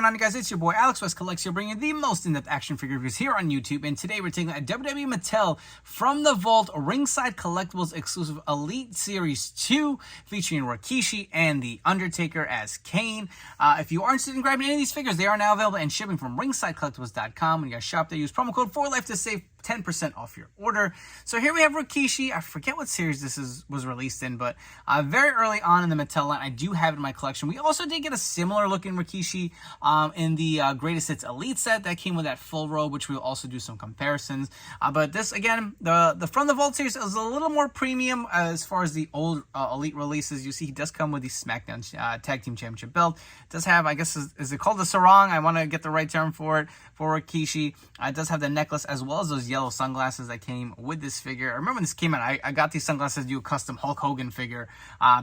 on, you guys? It's your boy Alex West Collects here, bringing the most in-depth action figure reviews here on YouTube. And today we're taking a WWE Mattel from the Vault Ringside Collectibles exclusive Elite Series 2, featuring Rikishi and the Undertaker as Kane. If you are interested in grabbing any of these figures, they are now available and shipping from ringsidecollectibles.com. When you guys shop there, use promo code 4LIFE to save 10% off your order. So here we have Rikishi. I forget what series this was released in, but very early on in the Mattel line, I do have it in my collection. We also did get a similar looking Rikishi in the Greatest Hits Elite set that came with that full robe, which we'll also do some comparisons. But this, again, the From the Vault series is a little more premium as far as the old Elite releases. You see, he does come with the SmackDown Tag Team Championship belt. It does have, I guess, is it called the sarong? I want to get the right term for it, for Rikishi. It does have the necklace as well as those yellow sunglasses that came with this figure. I remember when this came out, I got these sunglasses to do a custom Hulk Hogan figure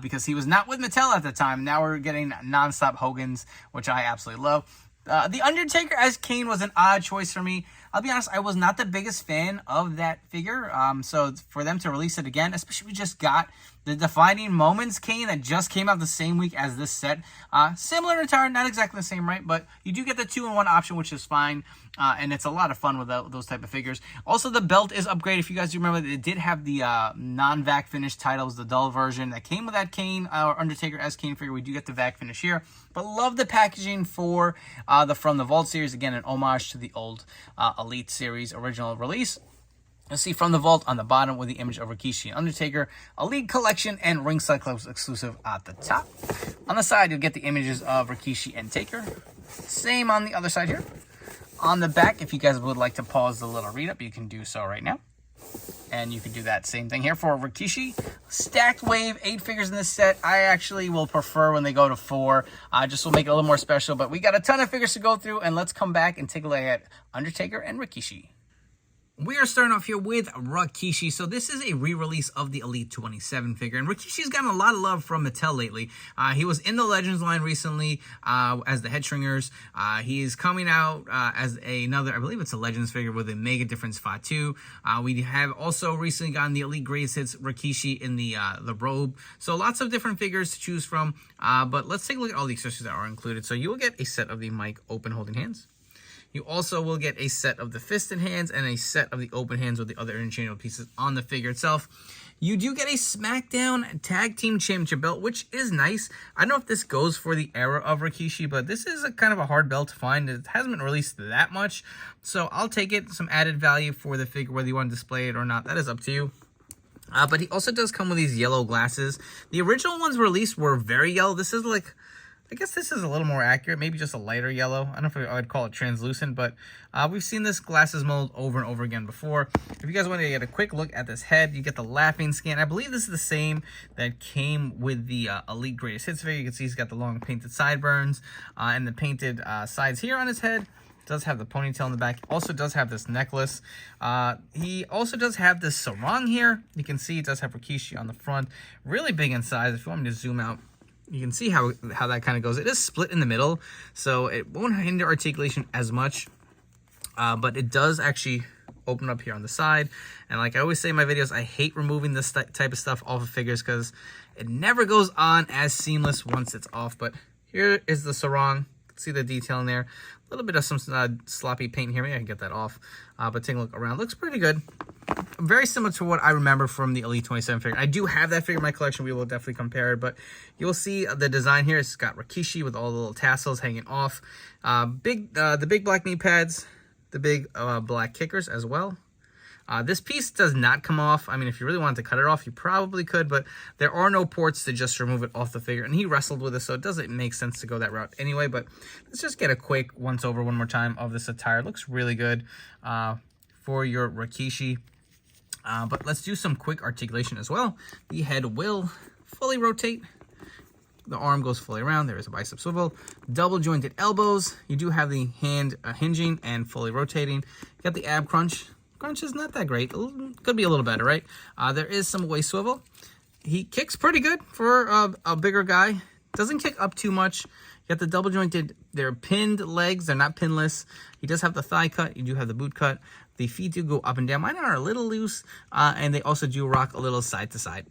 because he was not with Mattel at the time. Now we're getting non-stop Hogans, which I absolutely love. The Undertaker as Kane was an odd choice for me. I'll be honest, I was not the biggest fan of that figure. So for them to release it again, especially we just got the Defining Moments Kane that just came out the same week as this set. Similar attire, not exactly the same, right? But you do get the 2-in-1 option, which is fine. And it's a lot of fun with those type of figures. Also, the belt is upgraded. If you guys do remember, it did have the non-vac finish titles, the dull version that came with that Kane or Undertaker as Kane figure. We do get the vac finish here. But love the packaging for the From the Vault series. Again, an homage to the old Elite series original release. You'll see From the Vault on the bottom with the image of Rikishi and Undertaker, Elite Collection, and Ringside Collectibles exclusive at the top. On the side, you'll get the images of Rikishi and Taker. Same on the other side here. On the back, if you guys would like to pause the little read-up, you can do so right now. And you can do that same thing here for Rikishi. Stacked wave, 8 figures in this set. I actually will prefer when they go to 4. Just will make it a little more special. But we got a ton of figures to go through, and let's come back and take a look at Undertaker and Rikishi. We are starting off here with Rikishi. So this is a re-release of the Elite 27 figure. And Rikishi's gotten a lot of love from Mattel lately. He was in the Legends line recently as the Headstringers. He's coming out as another, I believe it's a Legends figure with a Mega Difference Fatu. We have also recently gotten the Elite Greatest Hits Rikishi in the robe. So lots of different figures to choose from. But let's take a look at all the accessories that are included. So you will get a set of the mic open holding hands. You also will get a set of the fisted hands and a set of the open hands with the other interchangeable pieces on the figure itself. You do get a SmackDown Tag Team Championship belt, which is nice. I don't know if this goes for the era of Rikishi, but this is a kind of a hard belt to find. It hasn't been released that much, so I'll take it. Some added value for the figure, whether you want to display it or not, that is up to you. But he also does come with these yellow glasses. The original ones released were very yellow. This is like, I guess this is a little more accurate, maybe just a lighter yellow. I don't know if I would call it translucent, but we've seen this glasses mold over and over again before. If you guys want to get a quick look at this head, you get the laughing scan. I believe this is the same that came with the Elite Greatest Hits figure. You can see he's got the long painted sideburns and the painted sides here on his head. Does have the ponytail in the back. Also does have this necklace. He also does have this sarong here. You can see it does have Rikishi on the front. Really big in size. If you want me to zoom out, you can see how that kind of goes. It is split in the middle, so it won't hinder articulation as much. But it does actually open up here on the side. And like I always say in my videos, I hate removing this type of stuff off of figures because it never goes on as seamless once it's off. But here is the sarong. You can see the detail in there. A little bit of some sloppy paint here. Maybe I can get that off. But take a look around. Looks pretty good. Very similar to what I remember from the Elite 27 figure. I do have that figure in my collection. We will definitely compare it. But you'll see the design here. It's got Rikishi with all the little tassels hanging off. The big black knee pads. The big black kickers as well. This piece does not come off. I mean, if you really wanted to cut it off, you probably could, but there are no ports to just remove it off the figure. And he wrestled with it, so it doesn't make sense to go that route anyway. But let's just get a quick once over one more time of this attire. It looks really good for your Rikishi. But let's do some quick articulation as well. The head will fully rotate. The arm goes fully around. There is a bicep swivel. Double jointed elbows. You do have the hand hinging and fully rotating. You got the ab crunch. Crunch is not that great. Could be a little better, right? There is some waist swivel. He kicks pretty good for a bigger guy. Doesn't kick up too much. You got the double jointed. They're pinned legs. They're not pinless. He does have the thigh cut. You do have the boot cut. The feet do go up and down. Mine are a little loose, and they also do rock a little side to side.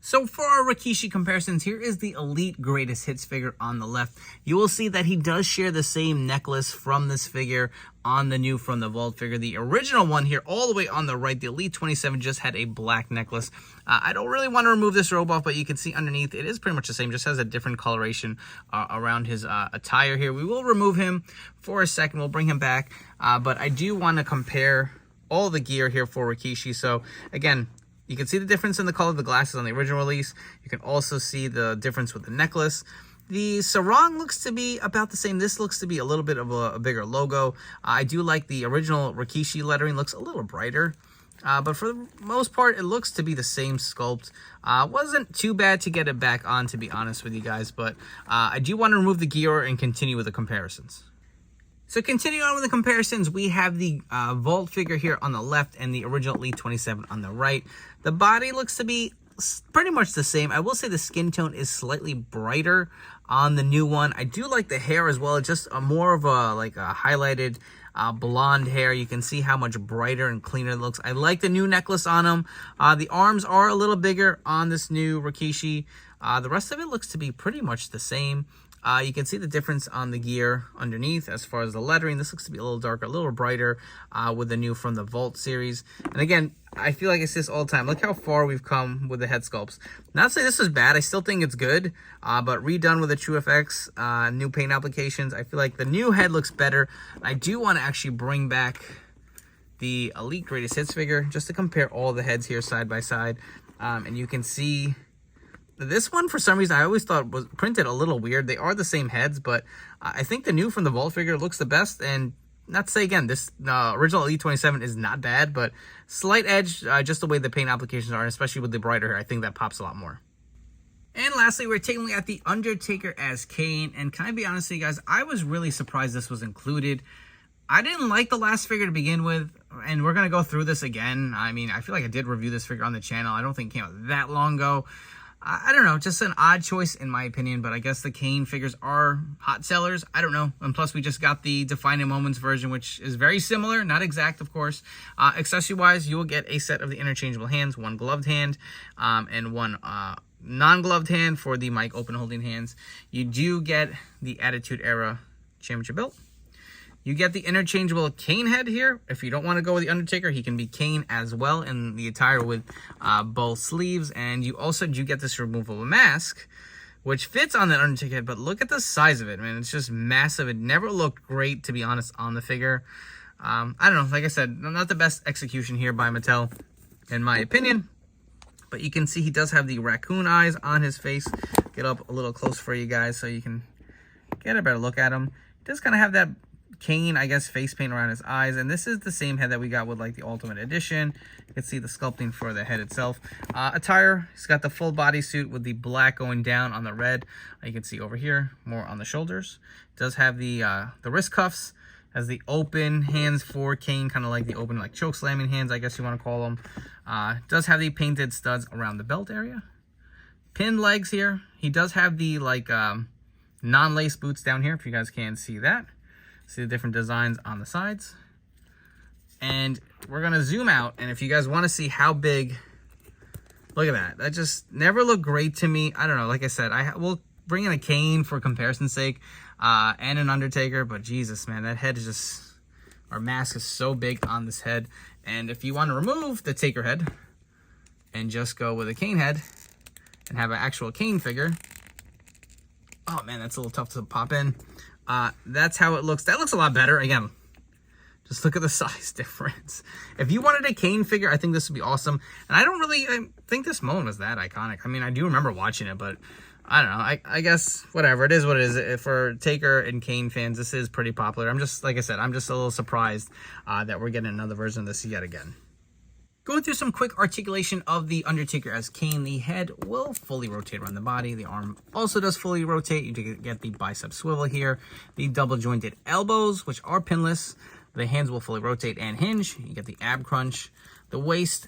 So for our Rikishi comparisons, here is the Elite Greatest Hits figure on the left. You will see that he does share the same necklace from this figure on the new From the Vault figure. The original one here, all the way on the right, the Elite 27 just had a black necklace. I don't really want to remove this robe off, but you can see underneath it is pretty much the same, just has a different coloration around his attire here. We will remove him for a second. We'll bring him back, but I do want to compare all the gear here for Rikishi. So again, you can see the difference in the color of the glasses on the original release. You can also see the difference with the necklace. The sarong looks to be about the same. This looks to be a little bit of a bigger logo. I do like the original Rikishi lettering. Looks a little brighter. But for the most part, it looks to be the same sculpt. Wasn't too bad to get it back on, to be honest with you guys. But I do want to remove the gear and continue with the comparisons. So continuing on with the comparisons, we have the Vault figure here on the left and the original Elite 27 on the right. The body looks to be pretty much the same. I will say the skin tone is slightly brighter on the new one. I do like the hair as well. It's just more of a highlighted blonde hair. You can see how much brighter and cleaner it looks. I like the new necklace on him. The arms are a little bigger on this new Rikishi. The rest of it looks to be pretty much the same. You can see the difference on the gear underneath as far as the lettering. This looks to be a little darker, a little brighter with the new From the Vault series. And again, I feel like I say this all the time. Look how far we've come with the head sculpts. Not to say this is bad. I still think it's good. But redone with the TrueFX, new paint applications, I feel like the new head looks better. I do want to actually bring back the Elite Greatest Hits figure just to compare all the heads here side by side. And you can see this one, for some reason, I always thought was printed a little weird. They are the same heads, but I think the new From the Vault figure looks the best. And not to say, again, this original Elite 27 is not bad, but slight edge, just the way the paint applications are, and especially with the brighter hair, I think that pops a lot more. And lastly, we're taking a look at the Undertaker as Kane. And can I be honest with you guys, I was really surprised this was included. I didn't like the last figure to begin with, and we're going to go through this again. I mean, I feel like I did review this figure on the channel. I don't think it came out that long ago. I don't know, just an odd choice in my opinion, but I guess the Kane figures are hot sellers. I don't know. And plus we just got the Defining Moments version, which is very similar, not exact, of course. Accessory-wise, you will get a set of the interchangeable hands, one gloved hand and one non-gloved hand for the mic open holding hands. You do get the Attitude Era Championship belt. You get the interchangeable Kane head here. If you don't want to go with the Undertaker, he can be Kane as well in the attire with both sleeves. And you also do get this removable mask, which fits on the Undertaker head. But look at the size of it, man. It's just massive. It never looked great, to be honest, on the figure. I don't know. Like I said, not the best execution here by Mattel, in my opinion. But you can see he does have the raccoon eyes on his face. Get up a little close for you guys so you can get a better look at him. He does kind of have that Kane, I guess, face paint around his eyes, and this is the same head that we got with like the Ultimate Edition. You can see the sculpting for the head itself. Attire, he's got the full bodysuit with the black going down on the red. You can see over here more on the shoulders. Does have the wrist cuffs, has the open hands for Kane, kind of like the open like choke slamming hands, I guess you want to call them. Does have the painted studs around the belt area. Pinned legs here. He does have the like non-lace boots down here, if you guys can see that. See the different designs on the sides. And we're going to zoom out. And if you guys want to see how big, look at that. That just never looked great to me. I don't know. Like I said, we'll bring in a Kane for comparison's sake and an Undertaker. But Jesus, man, that head is just, our mask is so big on this head. And if you want to remove the Taker head and just go with a Kane head and have an actual Kane figure. Oh, man, that's a little tough to pop in. That's how it looks. That looks a lot better. Again, just look at the size difference. If you wanted a Kane figure, I think this would be awesome. And I think this moment was that iconic. I mean, I do remember watching it, but I don't know. I guess whatever. It is what it is. For Taker and Kane fans, this is pretty popular. I'm just, like I said, I'm just a little surprised that we're getting another version of this yet again. Going through some quick articulation of the Undertaker as Kane, the head will fully rotate around the body. The arm also does fully rotate. You get the bicep swivel here. The double jointed elbows, which are pinless. The hands will fully rotate and hinge. You get the ab crunch. The waist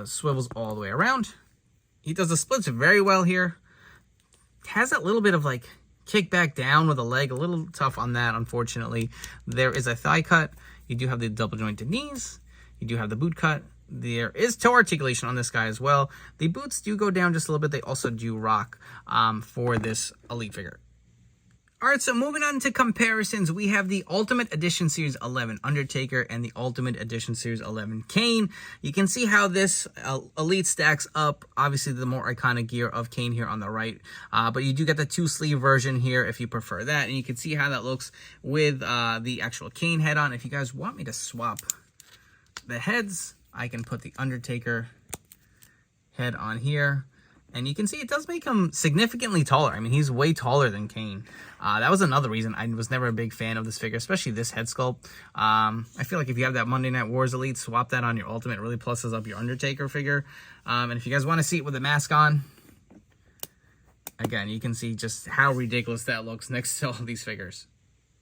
swivels all the way around. He does the splits very well here. Has that little bit of like kick back down with a leg. A little tough on that, unfortunately. There is a thigh cut. You do have the double jointed knees. You do have the boot cut. There is toe articulation on this guy as well. The boots do go down just a little bit. They also do rock for this Elite figure. All right, so moving on to comparisons, we have the Ultimate Edition Series 11 Undertaker and the Ultimate Edition Series 11 Kane. You can see how this Elite stacks up. Obviously, the more iconic gear of Kane here on the right, but you do get the 2-sleeve version here if you prefer that, and you can see how that looks with the actual Kane head on. If you guys want me to swap the heads, I can put the Undertaker head on here. And you can see it does make him significantly taller. I mean, he's way taller than Kane. That was another reason I was never a big fan of this figure, especially this head sculpt. I feel like if you have that Monday Night Wars Elite, swap that on your Ultimate. It really pluses up your Undertaker figure. And if you guys want to see it with the mask on, again, you can see just how ridiculous that looks next to all these figures.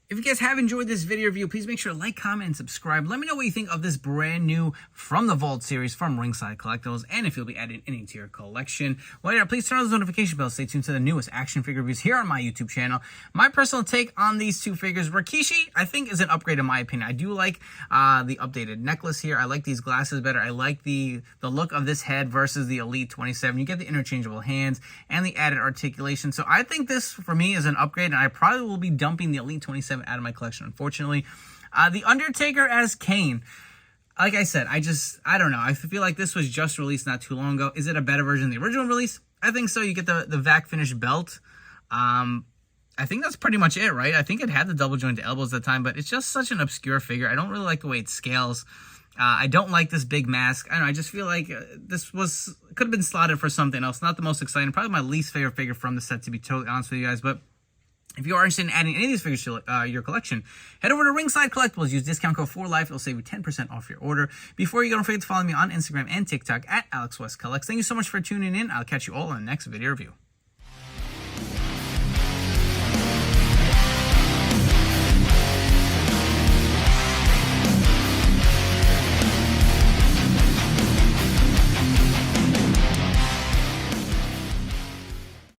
If you guys have enjoyed this video review, please make sure to like, comment, and subscribe. Let me know what you think of this brand new From the Vault series from Ringside Collectibles, and if you'll be adding any to your collection. While you're there, please turn on those notification bells. Stay tuned to the newest action figure reviews here on my YouTube channel. My personal take on these two figures, Rikishi, I think is an upgrade in my opinion. I do like the updated necklace here. I like these glasses better. I like the look of this head versus the Elite 27. You get the interchangeable hands and the added articulation. So I think this, for me, is an upgrade, and I probably will be dumping the Elite 27 out of my collection, unfortunately. The Undertaker as Kane, like I said, I don't know. I feel like this was just released not too long ago. Is it a better version than the original release? I think so. You get the vac finish belt. I think that's pretty much it, right? I think it had the double jointed elbows at the time, but it's just such an obscure figure. I don't really like the way it scales. I don't like this big mask. I don't know. I just feel like this could have been slotted for something else. Not the most exciting. Probably my least favorite figure from the set, to be totally honest with you guys. But if you are interested in adding any of these figures to your collection, head over to Ringside Collectibles. Use discount code 4LIFE. It'll save you 10% off your order. Before you go, don't forget to follow me on Instagram and TikTok at AlexWestCollects. Thank you so much for tuning in. I'll catch you all in the next video review.